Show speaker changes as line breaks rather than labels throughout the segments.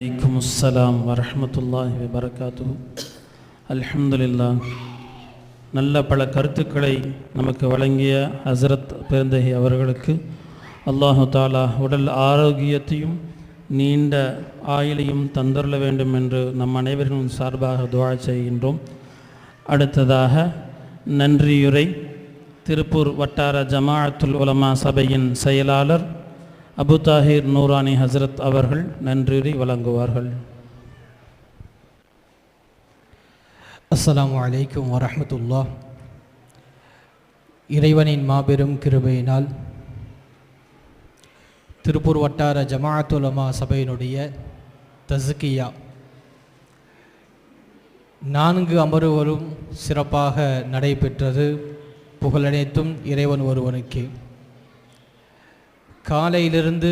அலைக்கும் அஸ்ஸலாம் வரஹ்மத்துல்லாஹி வபரகாத்துஹு. அல்ஹம்துலில்லாஹ். நல்ல பல கருத்துக்களை நமக்கு வழங்கிய ஹஸரத் பெருந்தகை அவர்களுக்கு அல்லாஹு தாலா உடல் ஆரோக்கியத்தையும் நீண்ட ஆயுளையும் தந்தருள வேண்டும் என்று நம் அனைவரும் சார்பாக துஆ செய்கின்றோம். அடுத்ததாக நன்றியுரை திருப்பூர் வட்டார ஜமாஅத்துல் உலமா சபையின் செயலாளர் அபு தாஹிர் நூரானி ஹசரத் அவர்கள் நன்றியுரை வழங்குவார்கள்.
அஸ்ஸலாமு அலைக்கும் வரஹ்மத்துல்லாஹ். இறைவனின் மாபெரும் கிருபையினால் திருப்பூர் வட்டார ஜமாஅத்துல் உலமா சபையினுடைய தஸ்கியா 4 அமர்வுகளும் சிறப்பாக நடைபெற்றது. புகழனைத்தும் இறைவன் ஒருவனுக்கு. காலையிலிருந்து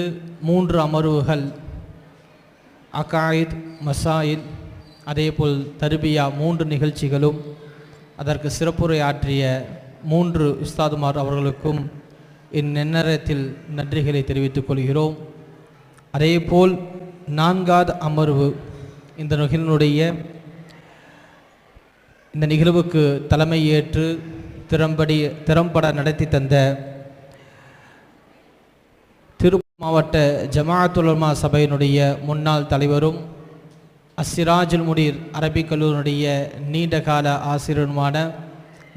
3 அமர்வுகள், அகாயித், மசாயில், அதேபோல் தர்பியா 3 நிகழ்ச்சிகளும், அதற்கு சிறப்புரை ஆற்றிய 3 உஸ்தாதுமார் அவர்களுக்கும் இந்நேரத்தில் நன்றிகளை தெரிவித்துக் கொள்கிறோம். அதேபோல் 4வது அமர்வு இந்த நிகழ்வுக்கு தலைமை ஏற்று திறம்பட நடத்தி தந்த மாவட்ட ஜமாஅத்துல் உலமா சபையினுடைய முன்னாள் தலைவரும் அஸ்ஸிராஜுல் முனீர் அரபிக் கல்லூரியினுடைய நீண்டகால ஆசிரியருமான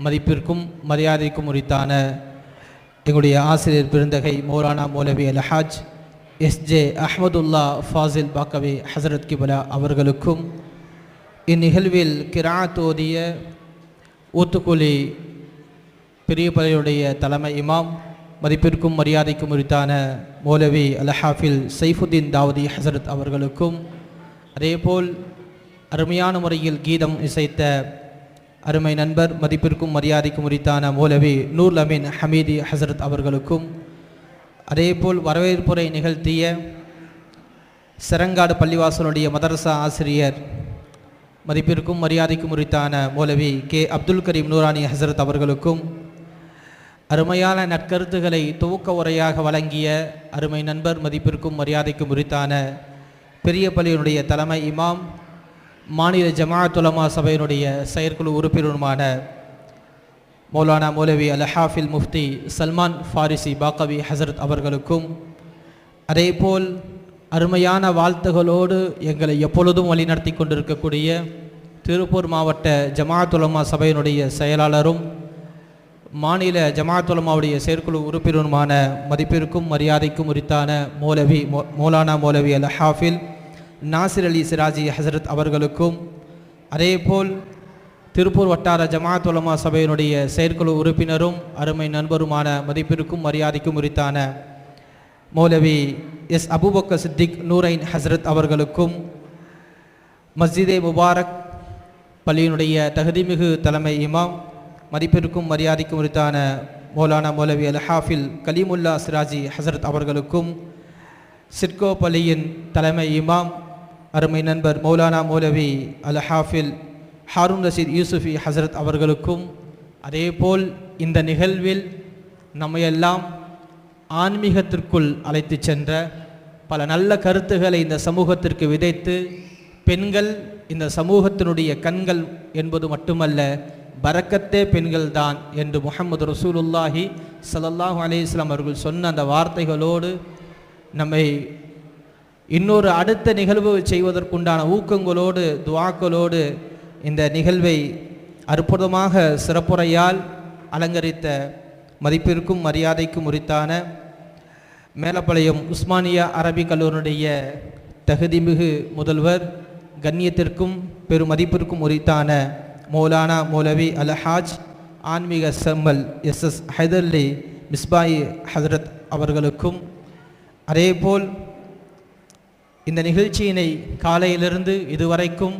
மதிப்பிற்கும் மரியாதைக்கும் உரித்தான எங்களுடைய ஆசிரியர் பெருந்தகை மௌலானா மௌலவி அல்ஹாஜ் எஸ்ஜே அஹ்மதுல்லா ஃபாசில் பாக்கவி ஹசரத் கிபலா அவர்களுக்கும், இந்நிகழ்வில் கிராத் ஓதிய ஊத்துக்குழி பெரிய பள்ளியுடைய தலைமை இமாம் மதிப்பிற்கும் மரியாதைக்கும் உரித்தான மௌலவி அல்ஹாஃபில் சைஃபுத்தீன் தாவூதி ஹசரத் அவர்களுக்கும், அதேபோல் அருமையான முறையில் கீதம் இசைத்த அருமை நண்பர் மதிப்பிற்கும் மரியாதைக்கும் உரித்தான மௌலவி நூர் அமீன் ஹமீதி ஹசரத் அவர்களுக்கும், அதேபோல் வரவேற்புரை நிகழ்த்திய செரங்காடு பள்ளிவாசலுடைய மதரசா ஆசிரியர் மதிப்பிற்கும் மரியாதைக்கும் உரித்தான மௌலவி கே அப்துல் கரீம் நூரானி ஹசரத் அவர்களுக்கும், அருமையான நற்கருத்துக்களை துவக்க உரையாக வழங்கிய அருமை நண்பர் மதிப்பிற்கும் மரியாதைக்கும் உரித்தான பெரிய பள்ளியினுடைய தலைமை இமாம் மாநில ஜமாஅத்துல் உலமா சபையினுடைய செயற்குழு உறுப்பினருமான மௌலானா மௌலவி அல்ஹாஃபில் முஃப்தி சல்மான் ஃபாரிசி பாக்கவி ஹசரத் அவர்களுக்கும், அதேபோல் அருமையான வாழ்த்துகளோடு எங்களை எப்பொழுதும் வழிநடத்தி கொண்டிருக்கக்கூடிய திருப்பூர் மாவட்ட ஜமாஅத்துல் உலமா சபையினுடைய செயலாளரும் மாநில ஜமாஅத்துல் உலமாவுடைய செயற்குழு உறுப்பினருமான மதிப்பிற்கும் மரியாதைக்கும் உரித்தான மௌலானா மௌலவி அல்ஹாஃபில் நாசிர் அலி சிராஜி ஹசரத் அவர்களுக்கும், அதேபோல் திருப்பூர் வட்டார ஜமாஅத்துல் உலமா சபையினுடைய செயற்குழு உறுப்பினரும் அருமை நண்பருமான மதிப்பிற்கும் மரியாதைக்கும் உரித்தான மௌலவி எஸ் அபூபக்கர் சித்திக் நூரைன் ஹசரத் அவர்களுக்கும், மஸ்ஜிதே முபாரக் பள்ளியினுடைய தகுதிமிகு தலைமை இமாம் மதிப்பிற்கும் மரியாதைக்கும் உரித்தான மௌலானா மௌலவி அல்ஹாஃபில் கலீமுல்லா சிராஜி ஹசரத் அவர்களுக்கும், சிட்கோ பள்ளியின் தலைமை இமாம் அருமை நண்பர் மௌலானா மௌலவி அல்ஹாஃபில் ஹாரூன் ரஷீத் யூசுஃபி ஹசரத் அவர்களுக்கும், அதேபோல் இந்த நிகழ்வில் நம்மையெல்லாம் ஆன்மீகத்திற்குள் அழைத்து சென்ற பல நல்ல கருத்துக்களை இந்த சமூகத்திற்கு விதைத்து, பெண்கள் இந்த சமூகத்தினுடைய கண்கள் என்பது மட்டுமல்ல, பரக்கத்தே பெண்கள் தான் என்று முஹம்மது ரசூலுல்லாஹி ஸல்லல்லாஹு அலைஹி வஸல்லம் அவர்கள் சொன்ன அந்த வார்த்தைகளோடு நம்மை இன்னொரு அடுத்த நிகழ்வு செய்வதற்குண்டான ஊக்கங்களோடு துஆக்களோடு இந்த நிகழ்வை அற்புதமாக சிறப்புரையால் அலங்கரித்த மதிப்பிற்கும் மரியாதைக்கும் உரித்தான மேலப்பாளையம் உஸ்மானியா அரபிக் கல்லூரியுடைய தகுதிமிகு முதல்வர், கண்ணியத்திற்கும் பெருமதிப்பிற்கும் உரித்தான மௌலானா மௌலவி அல்ஹாஜ் ஆன்மீக செம்மல் எஸ் ஹைதர்லி மிஸ்பாயி ஹசரத் அவர்களுக்கும், அதேபோல் இந்த நிகழ்ச்சியினை காலையிலிருந்து இதுவரைக்கும்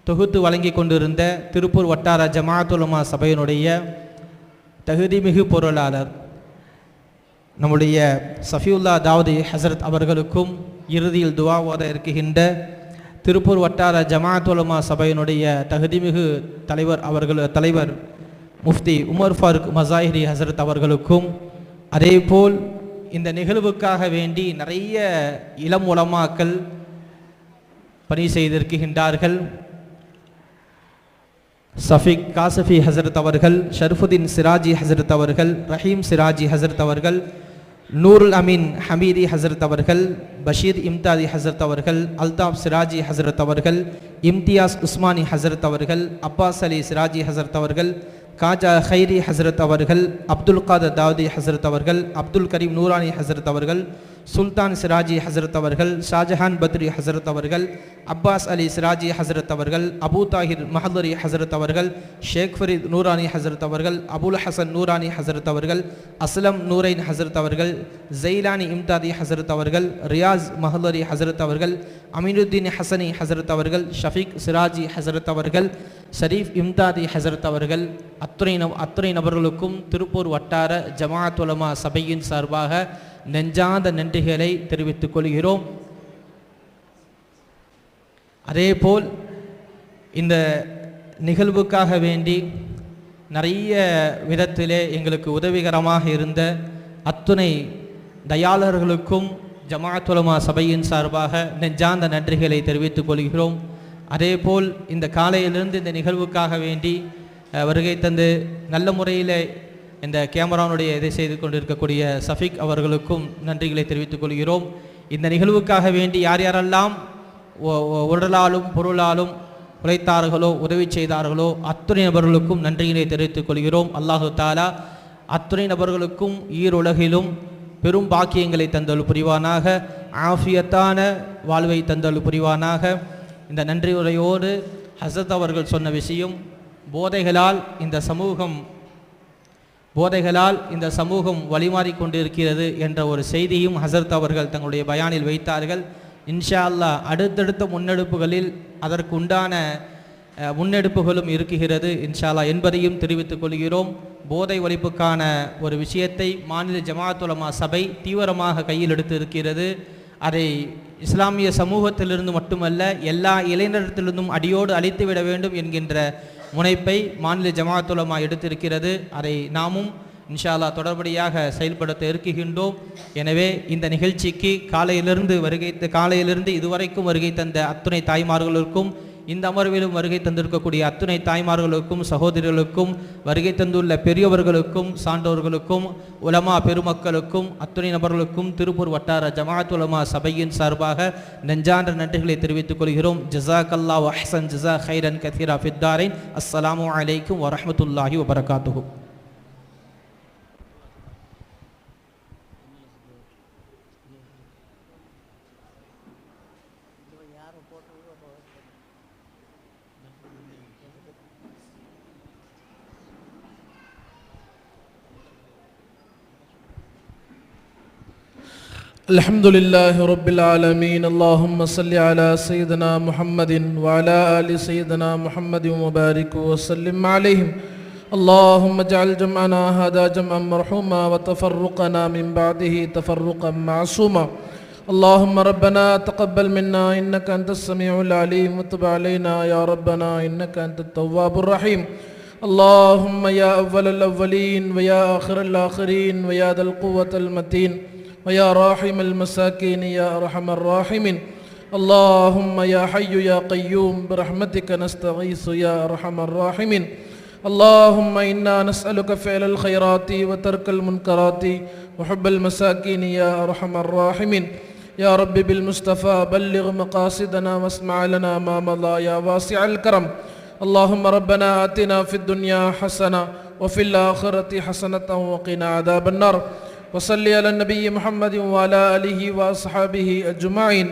தொகுத்து வழங்கி கொண்டிருந்த திருப்பூர் வட்டார ஜமாஅத்துல் உலமா சபையினுடைய தகுதிமிகு பொருளாளர் நம்முடைய சஃபியுல்லா தாவூதி ஹசரத் அவர்களுக்கும், இறுதியில் துஆ ஓத இருக்கின்ற திருப்பூர் வட்டார ஜமாஅத்துல் உலமா சபையினுடைய தகுதிமிகு தலைவர் முஃப்தி உமர் ஃபாரூக் மசாஹிரி ஹசரத் அவர்களுக்கும், அதேபோல் இந்த நிகழ்வுக்காக வேண்டி நிறைய இளம் உலமாக்கள் பணி செய்திருக்கின்றார்கள். சஃபிக் காசஃபி ஹசரத் அவர்கள், ஷர்ஃபுதீன் சிராஜி ஹசரத் அவர்கள், ரஹீம் சிராஜி ஹசரத் அவர்கள், நூருல் அமீன் ஹமீதி ஹசரத் அவர்கள், பஷீர் இம்தாதி ஹசரத் அவர்கள், அல்தாப் சிராஜி ஹசரத் அவர்கள், இம்தியாஸ் உஸ்மானி ஹசரத் அவர்கள், அப்பாஸ் அலி சிராஜி ஹசரத் அவர்கள், காஜா ஹைரி ஹசரத் அவர்கள், அப்துல் காதர் தாவூதி ஹசரத் அவர்கள், அப்துல் கரீம் நூரானி ஹசரத் அவர்கள், சுல்தான் சிராஜி ஹசரத் அவர்கள், ஷாஜஹான் பத்ரி ஹசரத் அவர்கள், அப்பாஸ் அலி சிராஜி ஹசரத் அவர்கள், அபு தாஹிர் மஹதரி ஹசரத் அவர்கள், ஷேக் ஃபரீத் நூரானி ஹசரத் அவர்கள், அபுல் ஹசன் நூரானி ஹசரத் அவர்கள், அஸ்லம் நூரைன் ஹசரத் அவர்கள், ஜெயிலானி இம்தாதி ஹசரத் அவர்கள், ரியாஸ் மஹதரி ஹசரத் அவர்கள், அமீனுத்தீன் ஹசனி ஹசரத் அவர்கள், ஷஃபீக் சிராஜி ஹசரத் அவர்கள், ஷரீஃப் இம்தாதி ஹசரத் அவர்கள், அத்துணை நபர்களுக்கும் திருப்பூர் வட்டார ஜமாஅத் உலமா சபையின் சார்பாக நெஞ்சார்ந்த நன்றிகளை தெரிவித்துக் கொள்கிறோம். அதேபோல் இந்த நிகழ்வுக்காக வேண்டி நிறைய விதத்திலே எங்களுக்கு உதவிகரமாக இருந்த அத்துணை தயாளர்களுக்கும் ஜமாஅத் உலமா சபையின் சார்பாக நெஞ்சார்ந்த நன்றிகளை தெரிவித்துக் கொள்கிறோம். அதேபோல் இந்த காலையிலிருந்து இந்த நிகழ்வுக்காக வேண்டி வருகை தந்து நல்ல முறையில் இந்த கேமரானுடைய இதை செய்து கொண்டிருக்கக்கூடிய சஃபிக் அவர்களுக்கும் நன்றிகளை தெரிவித்துக் கொள்கிறோம். இந்த நிகழ்வுக்காக வேண்டி யார் யாரெல்லாம் உடலாலும் பொருளாலும் உழைத்தார்களோ உதவி செய்தார்களோ அத்துணை நபர்களுக்கும் நன்றிகளை தெரிவித்துக் கொள்கிறோம். அல்லாஹு தாலா அத்துணை நபர்களுக்கும் ஈருலகிலும் பெரும் பாக்கியங்களை தந்தல் புரிவானாக, ஆஃபியத்தான வாழ்வை தந்தல் புரிவானாக. இந்த நன்றி உரையோடு ஹசரத் அவர்கள் சொன்ன விஷயம், போதைகளால் இந்த சமூகம் வழிமாறி கொண்டிருக்கிறது என்ற ஒரு செய்தியும் ஹசரத் அவர்கள் தங்களுடைய பயானில் வைத்தார்கள். இன்ஷா அல்லாஹ் அடுத்தடுத்த முன்னெடுப்புகளில் அதற்கு உண்டான முன்னெடுப்புகளும் இருக்கிறது இன்ஷா அல்லாஹ் என்பதையும் தெரிவித்துக் கொள்கிறோம். போதை ஒழிப்புக்கான ஒரு விஷயத்தை மாநில ஜமாஅத் உலமா சபை தீவிரமாக கையில் எடுத்து இருக்கிறது. அதை இஸ்லாமிய சமூகத்திலிருந்து மட்டுமல்ல எல்லா இளைஞர்களிலிருந்தும் அடியோடு அழித்துவிட வேண்டும் என்கின்ற முனைப்பை மாநில ஜமாஅத் உலமா எடுத்திருக்கிறது. அதை நாமும் இன்ஷா அல்லாஹ் தொடர்படியாக செயல்படுத்த இருக்கின்றோம். எனவே இந்த நிகழ்ச்சிக்கு காலையிலிருந்து இதுவரைக்கும் வருகை தந்த அத்துணை தாய்மார்களுக்கும், இந்த அமர்விலும் வருகை தந்திருக்கக்கூடிய அத்துணை தாய்மார்களுக்கும், சகோதரிகளுக்கும், வருகை தந்துள்ள பெரியவர்களுக்கும், சான்றோர்களுக்கும், உலமா பெருமக்களுக்கும், அத்துணை நபர்களுக்கும் திருப்பூர் வட்டார ஜமாஅத் உலமா சபையின் சார்பாக நெஞ்சார்ந்த நன்றிகளை தெரிவித்துக் கொள்கிறோம். ஜஸாக்கல்லாஹு அஹ்ஸன் ஜஸா கைரன் கதீரா ஃபித்தாரின். அஸ்ஸலாமு அலைக்கும் வரஹ்மத்துல்லாஹி வபரகாத்துஹு.
الحمد لله رب العالمين. اللهم صل على سيدنا محمد وعلى آل سيدنا محمد وبارك وسلم عليهم. اللهم اجعل جمعنا هذا جمعا مرحوما وتفرقنا من بعده تفرقا معصوما. اللهم ربنا تقبل منا إنك أنت السميع العليم وتب علينا يا ربنا إنك أنت التواب الرحيم. اللهم يا أول الأولين ويا آخر الآخرين ويا ذا القوة المتين ويا راحم المساكين يا أرحم الراحمين. اللهم يا حي يا قيوم برحمتك نستغيث يا أرحم الراحمين. اللهم إنا نسألك فعل الخيرات وترك المنكرات وحب المساكين يا أرحم الراحمين. يا رب بالمصطفى بلغ مقاصدنا واسمع لنا ما مضى يا واسع الكرم. اللهم ربنا آتنا في الدنيا حسنة وفي الآخرة حسنة وقنا عذاب النار. وصلي على النبي محمد وعلى آله وأصحابه أجمعين.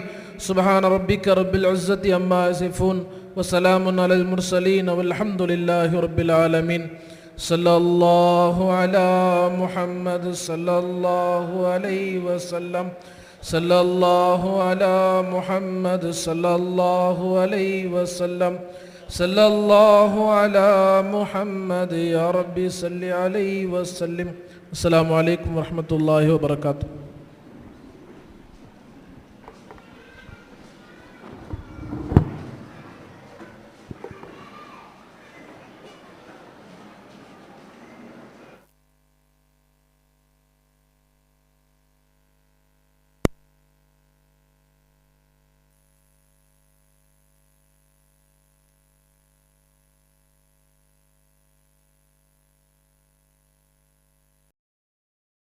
سبحان ربك رب العزة عما يصفون وسلام على المرسلين والحمد لله رب العالمين. صلى الله على محمد صلى الله عليه وسلم. صلى الله على محمد صلى الله عليه وسلم. صلى الله على محمد يا ربي صل عليه وسلم. السلام عليكم ورحمة الله وبركاته.